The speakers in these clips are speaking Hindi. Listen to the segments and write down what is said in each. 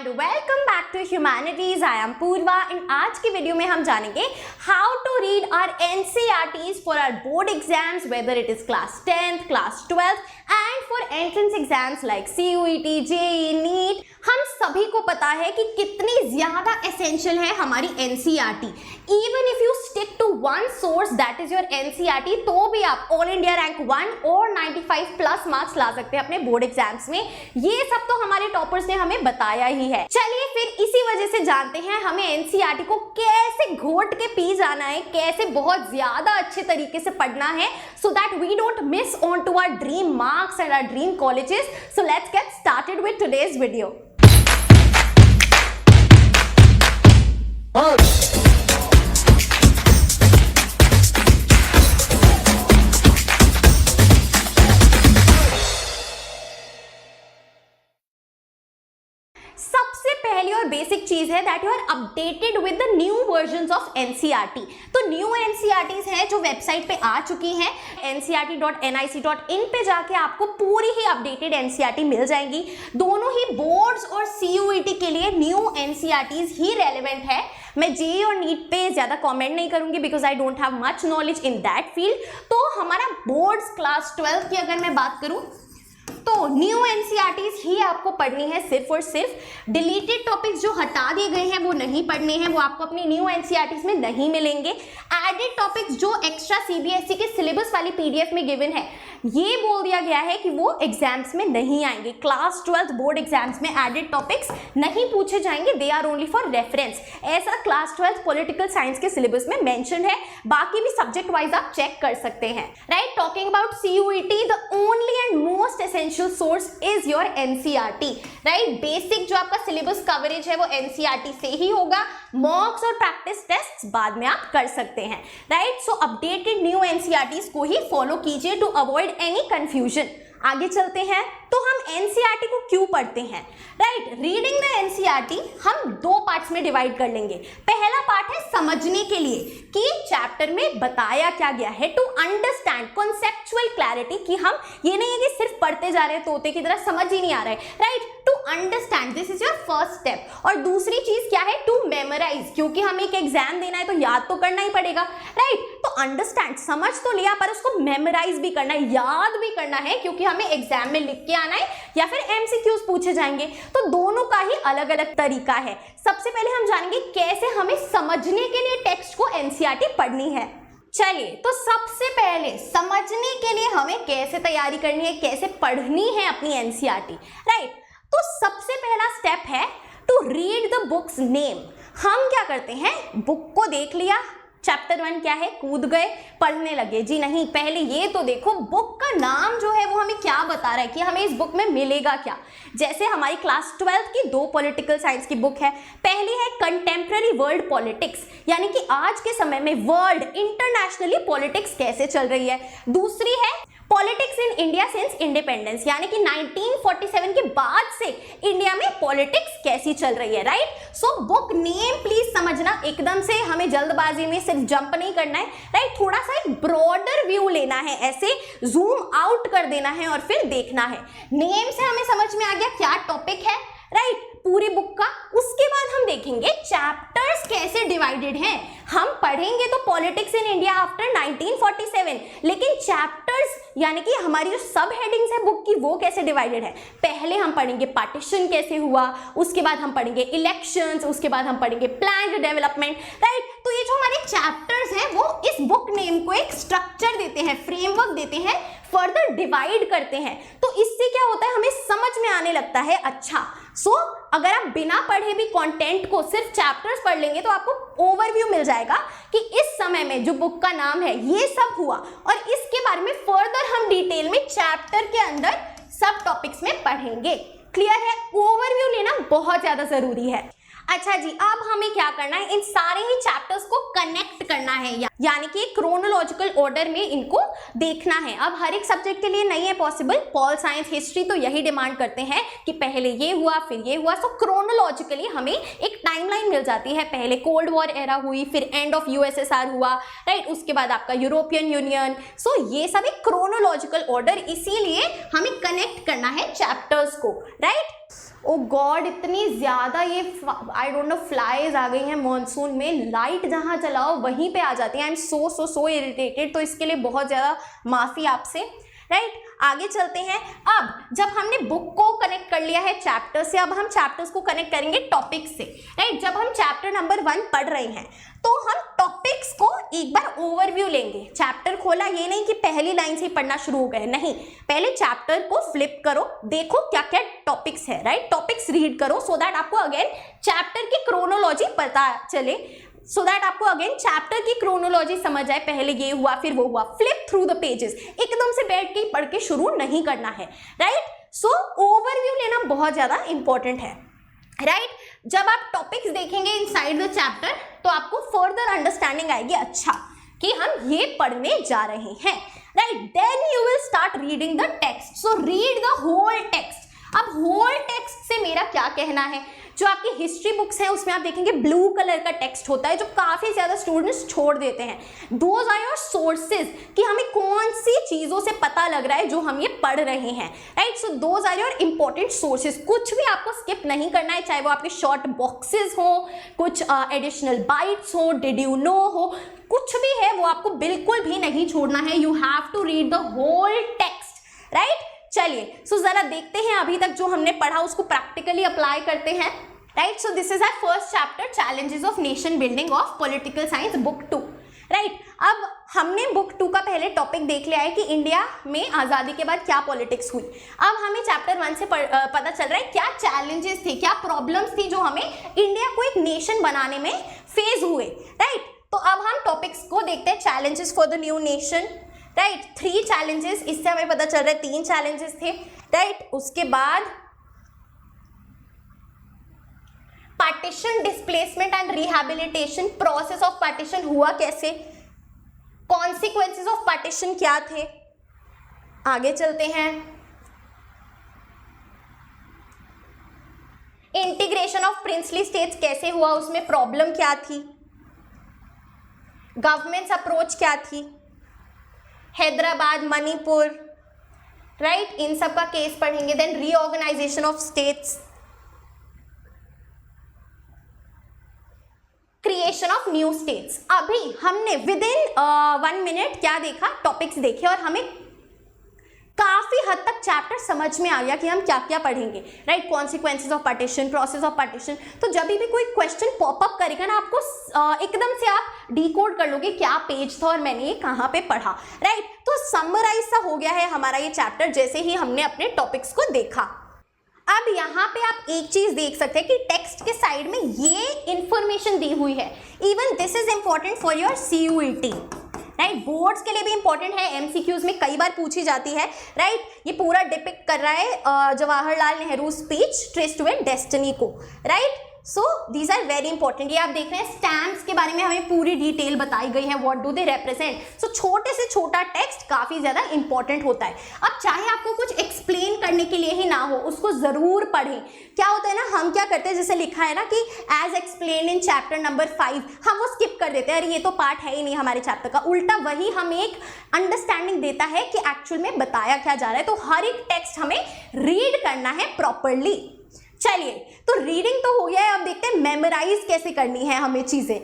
Welcome back to humanities. I am Purva and आज की वीडियो में हम जानेंगे how to read our NCERTs for our board exams, whether it is class 10th, class 12th and for entrance exams like CUET, JEE, NEET. हम सभी को पता है कि कितनी ज्यादा एसेंशियल है हमारी NCERT. Even if you stick to one source that is your NCERT, तो भी आप ऑल इंडिया रैंक 1 और 95 प्लस मार्क्स ला सकते हैं अपने बोर्ड एग्जाम्स में। ये सब तो हमारे टॉपर्स ने हमें बताया ही है। चलिए फिर इसी वजह से जानते हैं हमें एनसीईआरटी को कैसे घोट के पी जाना है, कैसे बहुत ज्यादा अच्छे तरीके से पढ़ना है, so that we don't miss on to our dream marks and our dream colleges. So let's get started with today's video. सबसे पहली और बेसिक चीज है that you are updated with the new versions of NCERT. तो न्यू एनसीईआरटीज हैं जो वेबसाइट पे आ चुकी हैं, ncrt.nic.in पे जाके आपको पूरी ही अपडेटेड एनसीईआरटी मिल जाएंगी। दोनों ही बोर्ड्स और सीयूईटी के लिए न्यू एनसीईआरटीज ही रेलेवेंट है। मैं जेईई और नीट पे ज्यादा कमेंट नहीं करूंगी because I don't have much knowledge in that field. तो हमारा बोर्ड्स क्लास 12 की अगर मैं बात करूं तो न्यू एनसीईआरटीज ही आपको पढ़नी है सिर्फ और सिर्फ। डिलीटेड टॉपिक्स जो हटा दिए गए हैं वो नहीं पढ़ने हैं, वो आपको अपनी न्यू एनसीईआरटीज में नहीं मिलेंगे। एडेड टॉपिक्स जो एक्स्ट्रा सीबीएसई के सिलेबस वाली पीडीएफ में गिवन है, ये बोल दिया गया है कि वो एग्जाम्स में नहीं आएंगे। क्लास 12 बोर्ड एग्जाम्स में एडेड टॉपिक्स नहीं पूछे जाएंगे, they are only for reference. ऐसा क्लास 12 पॉलिटिकल साइंस के सिलेबस में मेंशन है, बाकी भी सब्जेक्ट वाइज आप चेक कर सकते हैं। Right, talking about CUET, the only and most essential source is your NCERT. Right, basic जो आपका सिलेबस कवरेज है वो एनसीईआरटी से ही होगा। मॉक्स और प्रैक्टिस टेस्ट बाद में आप कर सकते हैं। राइट, सो अपडेटेड न्यू एनसीईआरटीज को ही फॉलो कीजिए टू अवॉइड एनी कंफ्यूजन। आगे चलते हैं तो हम एनसीईआरटी को क्यों पढ़ते हैं। राइट, रीडिंग द एनसीईआरटी हम दो पार्ट्स में डिवाइड कर लेंगे। पहला पार्ट है समझने के लिए कि चैप्टर में बताया क्या गया है, टू अंडरस्टैंड कॉन्सेप्चुअल क्लैरिटी, कि हम ये नहीं है कि सिर्फ पढ़ते जा रहे हैं तोते की तरह, समझ ही नहीं आ रहा है। Right, to understand, this is your first step. और दूसरी चीज क्या है, टू मेमोराइज, क्योंकि हमें एक एग्जाम देना है तो याद तो करना ही पड़ेगा। राइट, तो अंडरस्टैंड, समझ तो लिया पर उसको मेमोराइज भी करना है, याद भी करना है, क्योंकि हमें एग्जाम में लिख के आना है या फिर एमसीक्यूज पूछे जाएंगे। तो दोनों का ही अलग अलग तरीका है। सबसे पहले हम जानेंगे कैसे हमें समझने के लिए टेक्स्ट को एनसीईआरटी पढ़नी है। चलिए, तो सबसे पहले समझने के लिए हमें कैसे तैयारी करनी है, कैसे पढ़नी है अपनी एनसीईआरटी। राइट, तो सबसे पहला स्टेप है to read the books name. हम क्या करते हैं, बुक को देख लिया, चैप्टर 1 क्या है, कूद गए, पढ़ने लगे। जी नहीं, पहले ये तो देखो बुक का नाम जो है वो हमें क्या बता रहा है कि हमें इस बुक में मिलेगा क्या। जैसे हमारी क्लास 12 की दो पॉलिटिकल साइंस की बुक है। पहली है कंटेम्प्रेरी वर्ल्ड पॉलिटिक्स, यानी कि आज के समय में वर्ल्ड इंटरनेशनली पॉलिटिक्स कैसे चल रही है। दूसरी है politics in India since independence, यानी कि 1947 के बाद से इंडिया में पॉलिटिक्स कैसी चल रही है। Right, so book name please समझना, एकदम से हमें जल्दबाजी में सिर्फ जंप नहीं करना है। राइट, थोड़ा सा एक ब्रॉडर व्यू लेना है, ऐसे जूम आउट कर देना है और फिर देखना है। नेम से हमें समझ में आ गया क्या टॉपिक है। राइट, पूरी बुक का। उसके बाद हम देखेंगे चैप्टर्स कैसे डिवाइडेड हैं। हम पढ़ेंगे तो पॉलिटिक्स इन इंडिया आफ्टर 1947, लेकिन चैप्टर्स यानी कि हमारी जो सब हेडिंग्स है बुक की वो कैसे डिवाइडेड है। पहले हम पढ़ेंगे पार्टीशन कैसे हुआ, उसके बाद हम पढ़ेंगे इलेक्शंस, उसके बाद हम पढ़ेंगे प्लान्ड डेवलपमेंट। राइट, तो ये जो हमारे चैप्टर्स हैं वो इस बुक नेम को एक स्ट्रक्चर देते हैं, फ्रेमवर्क देते हैं, फर्दर डिवाइड करते हैं। तो इससे क्या होता है, हमें समझ में आने लगता है। अच्छा, सो अगर आप बिना पढ़े भी कंटेंट को सिर्फ चैप्टर्स पढ़ लेंगे तो आपको ओवरव्यू मिल जाएगा कि इस समय में जो बुक का नाम है ये सब हुआ, और इसके बारे में फर्दर हम डिटेल में चैप्टर के अंदर सब टॉपिक्स में पढ़ेंगे। क्लियर है, ओवरव्यू लेना बहुत ज्यादा जरूरी है। अच्छा जी, अब हमें क्या करना है, इन सारे ही चैप्टर्स को कनेक्ट करना है, यानी कि क्रोनोलॉजिकल ऑर्डर में इनको देखना है। अब हर एक सब्जेक्ट के लिए नहीं है पॉसिबल, पॉल साइंस, हिस्ट्री तो यही डिमांड करते हैं कि पहले ये हुआ फिर ये हुआ। सो क्रोनोलॉजिकली हमें एक टाइमलाइन मिल जाती है। पहले कोल्ड वॉर एरा हुई, फिर एंड ऑफ यूएसएसआर हुआ। राइट, उसके बाद आपका यूरोपियन यूनियन। सो ये सब एक क्रोनोलॉजिकल ऑर्डर, इसीलिए हमें कनेक्ट करना है चैप्टर्स को। राइट, ओ गॉड, इतनी ज़्यादा ये आई डोंट नो फ्लाइज आ गई हैं मॉनसून में, लाइट जहाँ चलाओ वहीं पे आ जाती है। आई एम सो इरिटेटेड, तो इसके लिए बहुत ज़्यादा माफ़ी आपसे, राइट। आगे चलते हैं। अब जब हमने बुक को कनेक्ट कर लिया है चैप्टर से, अब हम चैप्टर्स को कनेक्ट करेंगे टॉपिक से, राइट। जब हम चैप्टर नंबर 1 पढ़ रहे हैं तो हम टॉपिक्स को एक बार ओवरव्यू लेंगे। चैप्टर खोला, ये नहीं कि पहली लाइन से ही पढ़ना शुरू हो गए, नहीं, पहले चैप्टर को फ्लिप करो, देखो क्या क्या टॉपिक्स है, राइट। टॉपिक्स रीड करो सो दैट आपको अगेन चैप्टर की क्रोनोलॉजी पता चले, सो दैट आपको अगेन चैप्टर की क्रोनोलॉजी समझ आए, पहले ये हुआ फिर वो हुआ। फ्लिप थ्रू द पेजेस, एकदम से बैठ के पढ़ के शुरू नहीं करना है, राइट। सो ओवरव्यू लेना बहुत ज्यादा इंपॉर्टेंट है, राइट। जब आप टॉपिक्स देखेंगे इनसाइड द चैप्टर तो आपको फर्दर अंडरस्टैंडिंग आएगी, अच्छा कि हम ये पढ़ने जा रहे हैं, right. Then you will start reading the text, so read the whole text. अब होल टेक्स्ट से मेरा क्या कहना है, जो आपकी हिस्ट्री बुक्स हैं उसमें आप देखेंगे ब्लू कलर का टेक्स्ट होता है, जो काफी ज्यादा स्टूडेंट्स छोड़ देते हैं। दोज आर योर सोर्सेज, कि हमें कौन सी चीजों से पता लग रहा है जो हम ये पढ़ रहे हैं, right. So those are your important sources, कुछ भी आपको स्किप नहीं करना है, चाहे वो आपके शॉर्ट बॉक्सेस हो, कुछ एडिशनल बाइट्स हो, डिड यू नो हो, कुछ भी है वो आपको बिल्कुल भी नहीं छोड़ना है। You have to read the whole text, right. चलिए, सो जरा देखते हैं अभी तक जो हमने पढ़ा उसको प्रैक्टिकली अप्लाई करते हैं, right. So this is our first chapter, challenges of nation building of political science, book 2, right. अब हमने बुक 2 का पहले टॉपिक देख लिया है कि इंडिया में आज़ादी के बाद क्या पॉलिटिक्स हुई। अब हमें चैप्टर 1 से पता चल रहा है क्या चैलेंजेस थे, क्या प्रॉब्लम्स थी जो हमें इंडिया को एक नेशन बनाने में फेस हुए, राइट। तो अब हम टॉपिक्स को देखते हैं, challenges for the new nation, right. 3 challenges, इससे हमें पता चल रहा है 3 चैलेंजेस थे, राइट। उसके बाद partition, displacement and rehabilitation, process of partition हुआ कैसे, कॉन्सिक्वेंसेस ऑफ पार्टीशन क्या थे। आगे चलते हैं, इंटीग्रेशन ऑफ प्रिंसली स्टेट्स कैसे हुआ, उसमें प्रॉब्लम क्या थी, गवर्नमेंट्स अप्रोच क्या थी, हैदराबाद, मणिपुर, राइट, इन सब का केस पढ़ेंगे। Then reorganization of states, creation of new states. अभी हमने विद इन 1 मिनट क्या देखा, टॉपिक्स देखे और हमें काफी हद तक चैप्टर समझ में आ गया कि हम क्या क्या पढ़ेंगे, right. Consequences of partition, process of partition. तो जब भी कोई क्वेश्चन पॉपअप करेगा ना, आपको एकदम से आप डिकोड कर लोगे क्या पेज था और मैंने ये कहाँ पे पढ़ा, राइट। तो समराइज सा हो गया है हमारा ये चैप्टर जैसे ही हमने अपने टॉपिक्स को देखा। अब यहाँ पे आप एक चीज देख सकते हैं कि टेक्स्ट के साइड में ये इंफॉर्मेशन दी हुई है, even this is important for your CUET, right. Boards के लिए भी इंपॉर्टेंट है, MCQs में कई बार पूछी जाती है, राइट। ये पूरा डिपिक्ट कर रहा है Jawaharlal Nehru speech tryst to a destiny को, right. So these are very important. ये आप देख रहे हैं स्टैम्प्स के बारे में हमें पूरी डिटेल बताई गई है, व्हाट डू दे रिप्रेजेंट। सो छोटे से छोटा टेक्स्ट काफी ज्यादा इंपॉर्टेंट होता है। अब चाहे आपको कुछ एक्सप्लेन करने के लिए ही ना हो, उसको जरूर पढ़ें। क्या होता है ना, हम क्या करते हैं, जैसे लिखा है ना कि as explain in chapter number 5, हम वो स्किप कर देते हैं, अरे ये तो पार्ट है ही नहीं हमारे चैप्टर का। उल्टा वही हमें एक अंडरस्टैंडिंग देता है कि एक्चुअल में बताया क्या जा रहा है। तो हर एक टेक्स्ट हमें रीड करना है प्रॉपरली। चलिए, तो रीडिंग तो हो गया है, अब देखते हैं मेमोराइज कैसे करनी है हमें चीजें।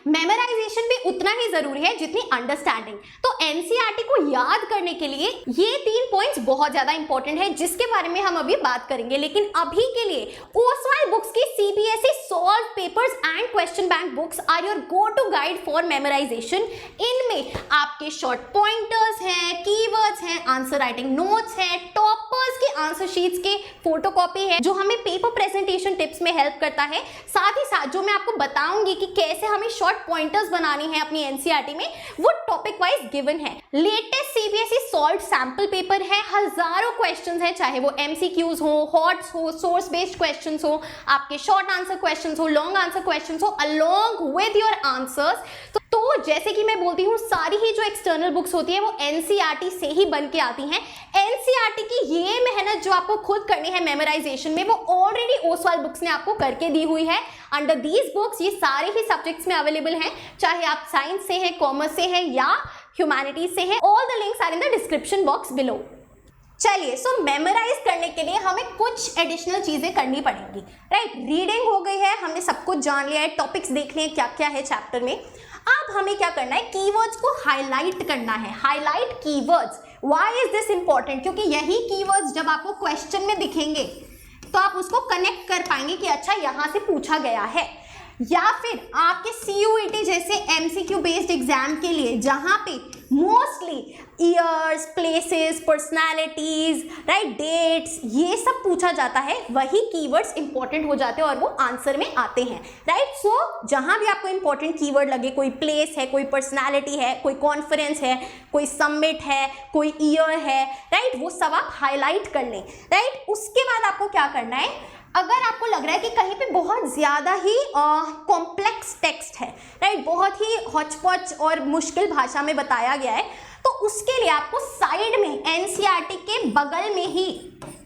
मेमोराइजेशन भी उतना ही जरूरी है जितनी अंडरस्टैंडिंग। तो एनसीईआरटी को याद करने के लिए ये 3 पॉइंट्स बहुत ज्यादा इंपॉर्टेंट है, जिसके बारे में हम अभी बात करेंगे। लेकिन अभी के लिए ओसवाल बुक्स की CBSE solve papers and question bank books are your go to guide for memorization. इनमें आपके शॉर्ट पॉइंटर्स हैं, कीवर्ड्स हैं, आंसर राइटिंग नोट्स हैं, टॉपर्स के आंसर शीट्स के फोटोकॉपी है, जो हमें पेपर प्रेजेंटेशन टिप्स में हेल्प करता है। साथ ही साथ जो मैं आपको बताऊंगी कि कैसे हमें शॉर्ट पॉइंटर्स बनानी है अपनी एनसीईआरटी में, वो टॉपिक वाइज गिवन है। Latest CBSE solve sample paper है, हजारों क्वेश्चंस हैं, चाहे वो MCQs हो, हॉट्स हो, सोर्स बेस्ड क्वेश्चंस हो, आपके शॉर्ट आंसर क्वेश्चंस हो, लॉन्ग आंसर क्वेश्चंस हो, अलोंग विद योर आंसर्स। तो जैसे कि मैं बोलती हूँ, सारी ही जो एक्सटर्नल बुक्स होती है वो एनसीईआरटी से ही बन के आती हैं। एनसीईआरटी की ये मेहनत जो आपको खुद करनी है मेमोराइजेशन में, वो ऑलरेडी ओसवाल बुक्स ने आपको करके दी हुई है। अंडर दीज बुक्स ये सारे ही सब्जेक्ट्स में अवेलेबल हैं, चाहे आप साइंस से हैं, कॉमर्स से हैं या ह्यूमैनिटीज से हैं। All the links are in the description box below. चलिए, सो मेमोराइज करने के लिए हमें कुछ एडिशनल चीजें करनी पड़ेंगी, राइट। रीडिंग हो गई है, हमने सब कुछ जान लिया है, टॉपिक्स देख लिए क्या क्या है चैप्टर में। अब हमें क्या करना है, कीवर्ड्स को हाईलाइट करना है। Highlight keywords, why is this important? क्योंकि यही कीवर्ड्स जब आपको क्वेश्चन में दिखेंगे तो आप उसको कनेक्ट कर पाएंगे कि अच्छा यहां से पूछा गया है। या फिर आपके CUET जैसे MCQ बेस्ड एग्जाम के लिए जहां पे mostly years, places, personalities, right, dates, ये सब पूछा जाता है, वही कीवर्ड्स इंपॉर्टेंट हो जाते हैं और वो आंसर में आते हैं, राइट। सो जहां भी आपको इंपॉर्टेंट कीवर्ड लगे, कोई प्लेस है, कोई पर्सनालिटी है, कोई कॉन्फ्रेंस है, कोई समिट है, कोई ईयर है, राइट, वो सब आप हाईलाइट कर लें, राइट। उसके बाद आपको क्या करना है, अगर आपको लग रहा है कि कहीं पे बहुत ज़्यादा ही कॉम्प्लेक्स टेक्स्ट है, राइट, बहुत ही हॉचपॉच और मुश्किल भाषा में बताया गया है, तो उसके लिए आपको साइड में NCERT के बगल में ही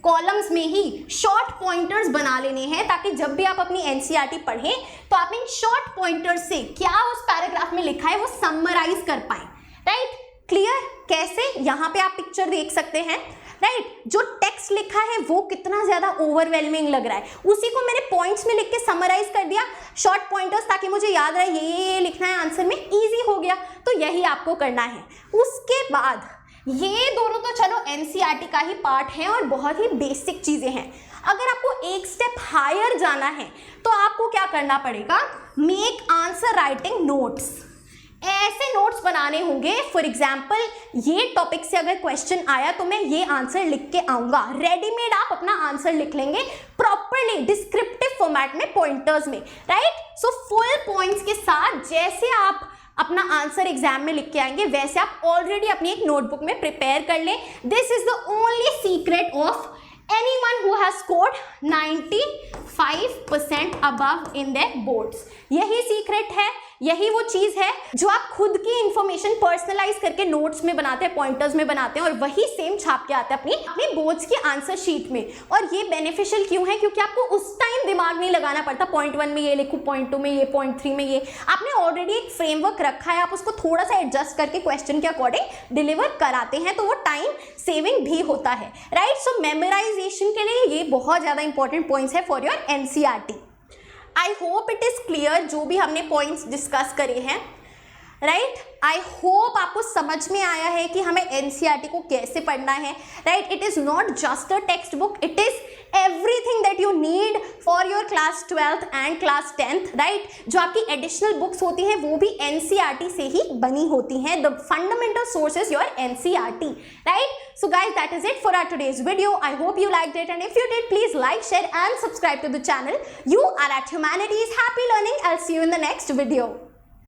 कॉलम्स में ही शॉर्ट पॉइंटर्स बना लेने हैं, ताकि जब भी आप अपनी NCERT पढ़ें तो आप इन शॉर्ट पॉइंटर्स से क्या उस पैराग्राफ में लिखा है वो समराइज कर पाएं, राइट। क्लियर? कैसे? यहाँ पे आप पिक्चर देख सकते हैं, राइट। जो टेक्स्ट लिखा है वो कितना ज्यादा ओवरवेलमिंग लग रहा है, उसी को मैंने पॉइंट्स में लिख के समराइज कर दिया, शॉर्ट पॉइंटर्स, ताकि मुझे याद रहे ये लिखना है आंसर में, इजी हो गया। तो यही आपको करना है। उसके बाद ये दोनों तो चलो NCERT का ही पार्ट है और बहुत ही बेसिक चीजें हैं। अगर आपको एक स्टेप हायर जाना है तो आपको क्या करना पड़ेगा, मेक आंसर राइटिंग नोट्स। ऐसे नोट्स बनाने होंगे, फॉर एग्जाम्पल ये टॉपिक से अगर क्वेश्चन आया तो मैं ये आंसर लिख के आऊंगा, रेडीमेड आप अपना आंसर लिख लेंगे प्रॉपरली डिस्क्रिप्टिव फॉर्मेट में, पॉइंटर्स में, राइट। सो फुल पॉइंट्स के साथ जैसे आप अपना आंसर एग्जाम में लिख के आएंगे वैसे आप ऑलरेडी अपनी एक नोटबुक में प्रिपेयर कर लें। This is the only secret of anyone who has scored 95% above in their boards। यही सीक्रेट है, यही वो चीज है जो आप खुद की इंफॉर्मेशन पर्सनलाइज करके नोट्स में बनाते हैं, पॉइंटर्स में बनाते हैं और वही सेम छाप के आते हैं अपनी बोर्ड्स की आंसर शीट में। और ये बेनिफिशियल क्यों है? क्योंकि आपको उस टाइम दिमाग नहीं लगाना पड़ता, पॉइंट 1 में ये लिखूं, पॉइंट 2 में ये, पॉइंट 3 में ये। आपने ऑलरेडी एक फ्रेमवर्क रखा है, आप उसको थोड़ा सा एडजस्ट करके क्वेश्चन के अकॉर्डिंग डिलीवर कराते हैं, तो वो टाइम सेविंग भी होता है, राइट। सो मेमोराइजेशन के लिए ये बहुत ज्यादा इंपॉर्टेंट पॉइंट्स है for your NCERT। I hope it is clear जो भी हमने पॉइंट्स डिस्कस करे हैं, राइट। आई होप आपको समझ में आया है कि हमें NCERT को कैसे पढ़ना है, right. It is not just a text book, it is everything that you need for your class 12th and class 10th, right. जो आपकी एडिशनल बुक्स होती हैं वो भी NCERT से ही बनी होती हैं। The fundamental source is your NCERT, right. So guys, that is it for our today's video. I hope you liked it, and if you did, please like, share and subscribe to the channel. You are at Humanities. Happy learning. I'll see you in the next video.